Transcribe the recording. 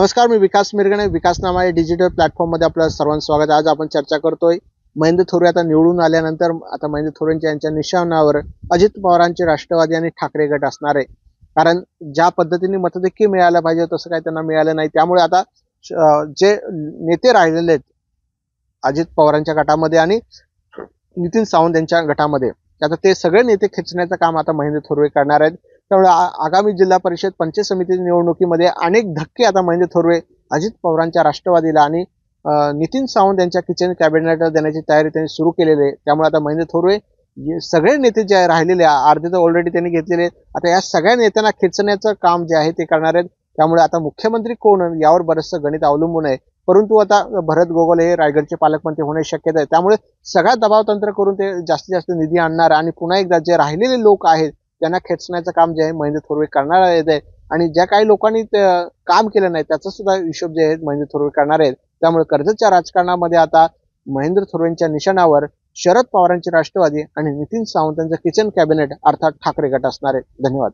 नमस्कार, मी विकास मिरगणे. विकासनामा या डिजिटल प्लॅटफॉर्ममध्ये आपलं सर्वांचं स्वागत आहे. आज आपण चर्चा करतोय महेंद्र थोरवे आता निवडून आल्यानंतर आता महेंद्र थोरवेंच्या यांच्या निशाणावर अजित पवारांचे राष्ट्रवादी आणि ठाकरे गट असणार आहे. कारण ज्या पद्धतीने मतदेखील मिळायला पाहिजे तसं काही त्यांना मिळालं नाही. त्यामुळे आता जे नेते राहिलेले आहेत अजित पवारांच्या गटामध्ये आणि नितीन सावंत यांच्या गटामध्ये, आता ते सगळे नेते खेचण्याचं काम आता महेंद्र थोरवे करणार आहेत. त्यामुळे आगामी जिल्हा परिषद पंचायत समिती निवडणुकीमध्ये अनेक धक्के आता महेंद्र थोरवे अजित पवारांच्या राष्ट्रवादीला आणि नितीन सावंत यांच्या किचन कॅबिनेट देण्याची तयारी त्यांनी सुरू केलेली आहे. त्यामुळे आता महेंद्र थोरवे सगळे नेते जे राहिलेले अर्धे तर ऑलरेडी त्यांनी घेतलेले, आता या सगळ्या नेत्यांना खेचण्याचं काम जे आहे ते करणार आहेत. त्यामुळे आता मुख्यमंत्री कोण यावर बरंचसं गणित अवलंबून आहे. परंतु आता भरत गोगावले हे रायगडचे पालकमंत्री होण्याची शक्यता आहे. त्यामुळे सगळा दबाव तंत्र करून ते जास्तीत जास्त निधी आणणार आणि पुन्हा एकदा जे राहिलेले लोक आहेत त्यांना खेचण्याचं काम जे आहे महेंद्र थोरवे करणार आहे. आणि ज्या काही लोकांनी काम केलं नाही त्याचा सुद्धा हिशोब जे आहे महेंद्र थोरवे करणार आहेत. त्यामुळे कर्जतच्या राजकारणामध्ये आता महेंद्र थोरवेंच्या निशाणावर शरद पवारांचे राष्ट्रवादी आणि नितीन सावंत यांचं किचन कॅबिनेट अर्थात ठाकरे गट असणार आहे. धन्यवाद.